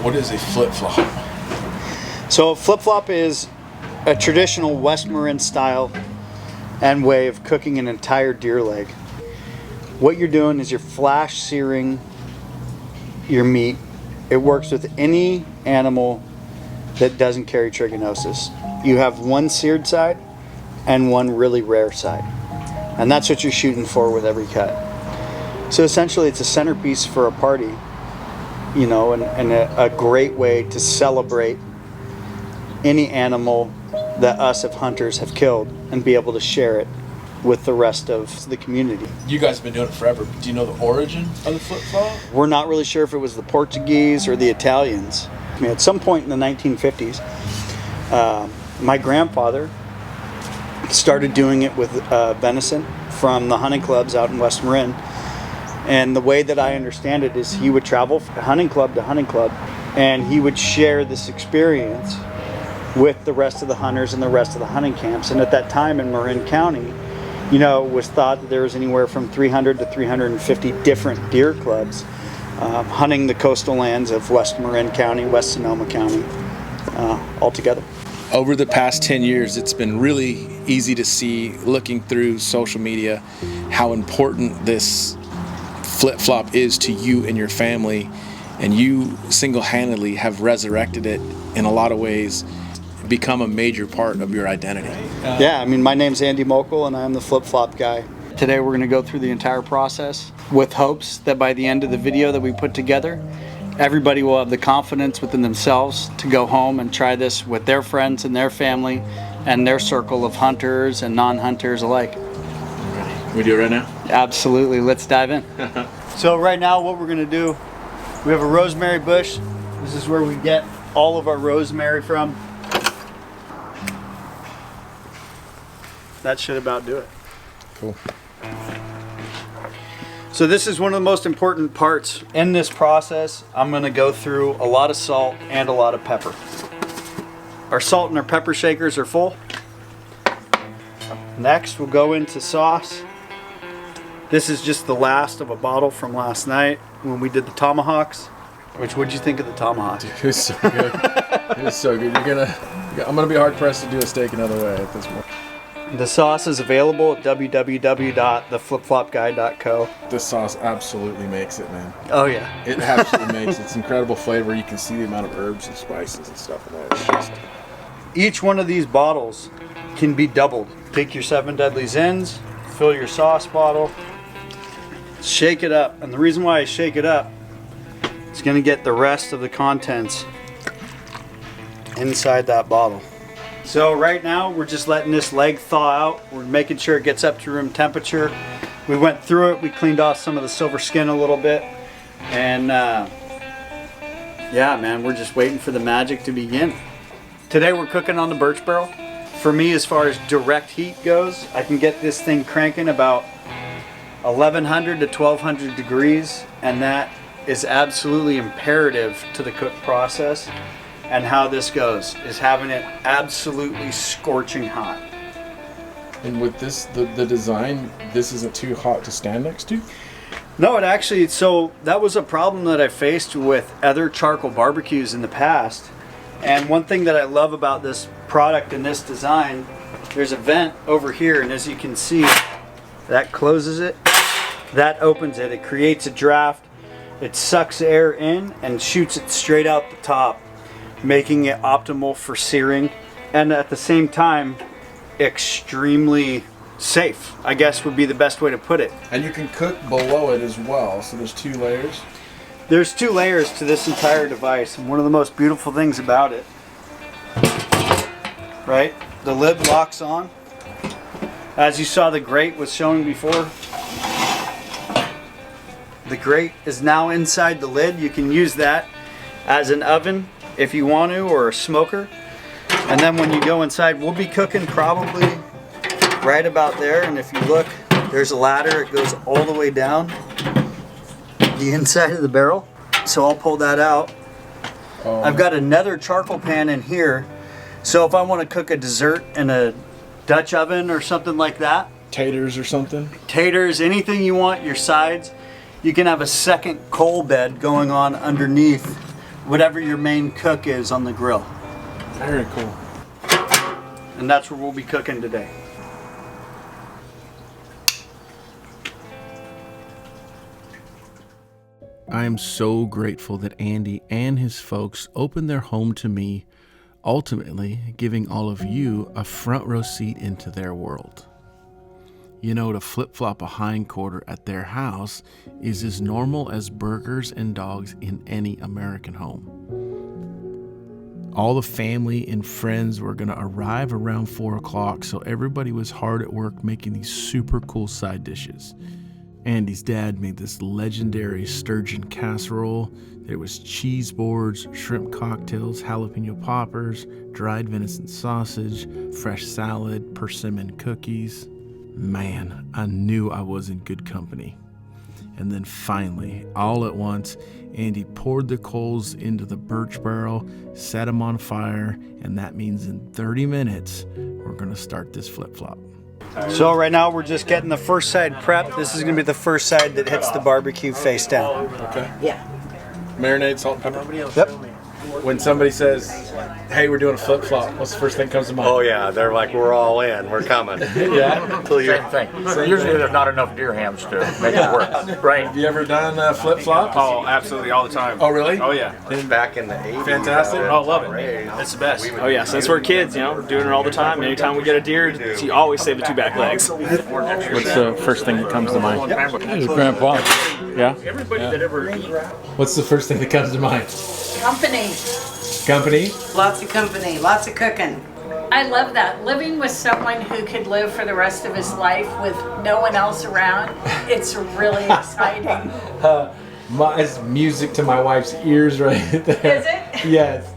What is a flip-flop? So a flip-flop is a traditional West Marin style and way of cooking an entire deer leg. What you're doing is you're flash searing your meat. It works with any animal that doesn't carry trichinosis. You have one seared side and one really rare side. And that's what you're shooting for with every cut. So essentially it's a centerpiece for a party, you know, and a great way to celebrate any animal that us as hunters have killed and be able to share it with the rest of the community. You guys have been doing it forever. Do you know the origin of the flip-flop? We're not really sure if it was the Portuguese or the Italians. I mean, at some point in the 1950s, my grandfather started doing it with venison from the hunting clubs out in West Marin. And the way that I understand it is he would travel from hunting club to hunting club and he would share this experience with the rest of the hunters and the rest of the hunting camps. And at that time in Marin County, you know, it was thought that there was anywhere from 300 to 350 different deer clubs hunting the coastal lands of West Marin County, West Sonoma County altogether. Over the past 10 years, it's been really easy to see, looking through social media, how important this flip-flop is to you and your family, and you single-handedly have resurrected it in a lot of ways, become a major part of your identity. Yeah, I mean, my name's Andy Mokel and I'm the flip-flop guy. Today we're going to go through the entire process with hopes that by the end of the video that we put together, everybody will have the confidence within themselves to go home and try this with their friends and their family and their circle of hunters and non-hunters alike. We do it right now? Absolutely, let's dive in. So right now what we're going to do, we have a rosemary bush. This is where we get all of our rosemary from. That should about do it. Cool. So this is one of the most important parts in this process. I'm going to go through a lot of salt and a lot of pepper. Our salt and our pepper shakers are full. Next we'll go into sauce. This is just the last of a bottle from last night when we did the tomahawks. What'd you think of the tomahawks? Dude, it was so good. It was so good. I'm gonna be hard pressed to do a steak another way at this point. The sauce is available at www.theflipflopguy.co. This sauce absolutely makes it, man. Oh yeah. It absolutely makes it. It's incredible flavor. You can see the amount of herbs and spices and stuff in there. It's just... Each one of these bottles can be doubled. Take your 7 Deadly Zins, fill your sauce bottle, shake it up. And the reason why I shake it up, it's going to get the rest of the contents inside that bottle. So right now we're just letting this leg thaw out. We're making sure it gets up to room temperature. We went through it, we cleaned off some of the silver skin a little bit. And yeah, man, we're just waiting for the magic to begin. Today we're cooking on the birch barrel. For me, as far as direct heat goes, I can get this thing cranking about 1100 to 1200 degrees, and that is absolutely imperative to the cook process. And how this goes is having it absolutely scorching hot. And with this, the design, this isn't too hot to stand next to? No, it actually, so that was a problem that I faced with other charcoal barbecues in the past. And one thing that I love about this product and this design, there's a vent over here, and as you can see, that closes it, that opens it, it creates a draft, it sucks air in and shoots it straight out the top, making it optimal for searing, and at the same time extremely safe, I guess would be the best way to put it. And you can cook below it as well, so there's 2 layers. There's 2 layers to this entire device, and one of the most beautiful things about it, right, the lid locks on. As you saw, the grate was showing before. The grate is now inside the lid. You can use that as an oven if you want to, or a smoker. And then when you go inside, we'll be cooking probably right about there. And if you look, there's a ladder. It goes all the way down the inside of the barrel. So I'll pull that out. I've got another charcoal pan in here. So if I want to cook a dessert in a Dutch oven or something like that. Taters or something? Taters, anything you want, your sides. you can have a second coal bed going on underneath whatever your main cook is on the grill. Very cool. And that's where we'll be cooking today. I am so grateful that Andy and his folks opened their home to me, ultimately giving all of you a front row seat into their world. You know, to flip-flop a hind quarter at their house is as normal as burgers and dogs in any American home. All the family and friends were going to arrive around 4 o'clock, so everybody was hard at work making these super cool side dishes. Andy's dad made this legendary sturgeon casserole. There was cheese boards, shrimp cocktails, jalapeno poppers, dried venison sausage, fresh salad, persimmon cookies. Man, I knew I was in good company. And then finally, all at once, Andy poured the coals into the birch barrel, set them on fire, and that means in 30 minutes, we're gonna start this flip-flop. So right now we're just getting the first side prepped. This is gonna be the first side that hits the barbecue face down. Okay. Yeah. Marinade, salt, and pepper. Yep. When somebody says, hey, we're doing a flip-flop, what's the first thing that comes to mind? Oh yeah, they're like, we're all in, we're coming. Yeah? Same thing. So usually there's not enough deer hams to make it work. Right. Have you ever done a flip-flop? Oh, absolutely, all the time. Oh, really? Oh, yeah. Back in the 80s. Fantastic. Oh, love it. It's the best. Oh, yeah, since we're kids, you know, doing it all the time. Anytime we get a deer, you always save the two back legs. What's the first thing that comes to mind? Grandpa. Yeah? Everybody that ever What's the first thing that comes to mind? Company. Company? Lots of company. Lots of cooking. I love that. Living with someone who could live for the rest of his life with no one else around, it's really exciting. It's music to my wife's ears right there. Is it? Yes.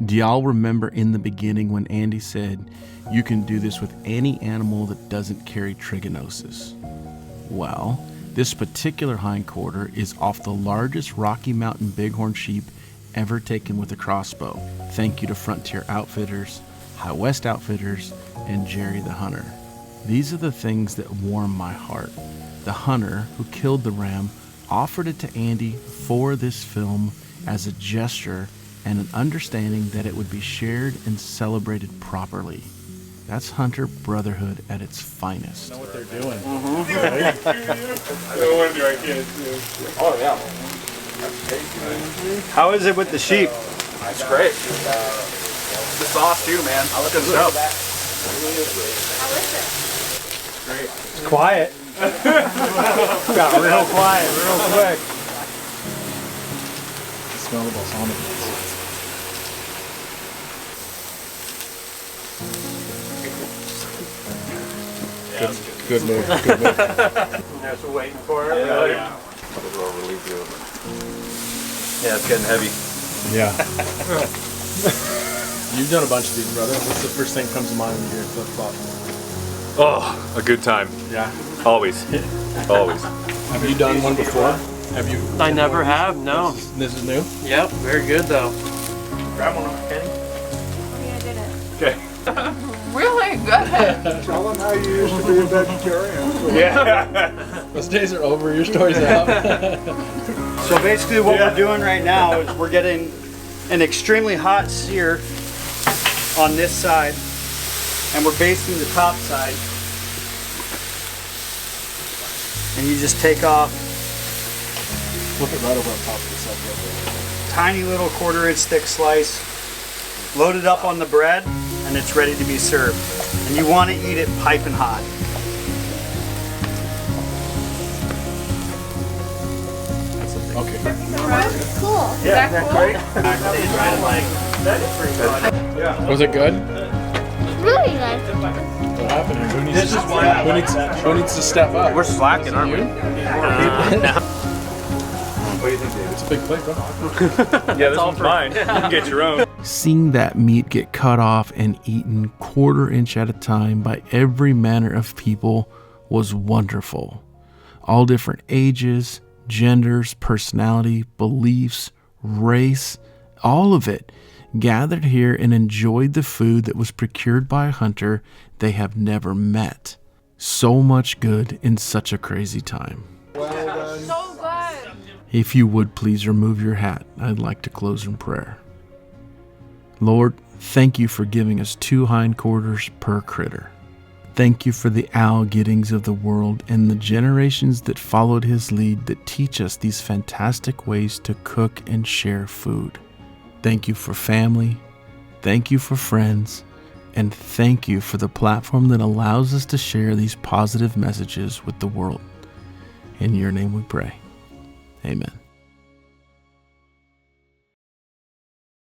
Do y'all remember in the beginning when Andy said, you can do this with any animal that doesn't carry trichinosis? Well, this particular hindquarter is off the largest Rocky Mountain bighorn sheep ever taken with a crossbow. Thank you to Frontier Outfitters, High West Outfitters, and Jerry the Hunter. These are the things that warm my heart. The hunter who killed the ram offered it to Andy for this film as a gesture and an understanding that it would be shared and celebrated properly. That's hunter brotherhood at its finest. Know what they're doing. No wonder I can't do. Oh yeah. How is it with the sheep? It's great. The sauce, too, man. Good stuff. It's quiet. Got real quiet real quick. Smell the balsamic. Good move. Good move. That's what we're waiting for. Yeah. Yeah, it's getting heavy. Yeah. You've done a bunch of these, brother. What's the first thing that comes to mind when you hear flip-flop? Oh, a good time. Yeah. Always. Always. Have you done one before? Have you? I never have, no. This is new? Yep, very good though. Grab one, Kenny. Okay. Really good. Tell them how you used to be a vegetarian. Yeah. Those days are over. Your story's out. So basically what we're doing right now is we're getting an extremely hot sear on this side, and we're basting the top side. And you just take off Flip it right over on top of the sub. tiny little 1/4 inch thick slice, load it up on the bread, and it's ready to be served. And you want to eat it piping hot. Okay. Cool. Is Yeah, that cool? Was it good? Really good. What happened here? Who needs to step up? We're slacking, aren't we? What do you think, David? It's a big plate, bro. Yeah, this one's mine. You can get your own. Seeing that meat get cut off and eaten 1/4 inch at a time by every manner of people was wonderful. All different ages, genders, personality, beliefs, race, all of it gathered here and enjoyed the food that was procured by a hunter they have never met. So much good in such a crazy time. So good. If you would please remove your hat, I'd like to close in prayer. Lord, thank you for giving us 2 hindquarters per critter. Thank you for the Al Giddings of the world and the generations that followed his lead that teach us these fantastic ways to cook and share food. Thank you for family. Thank you for friends. And thank you for the platform that allows us to share these positive messages with the world. In your name we pray. Amen.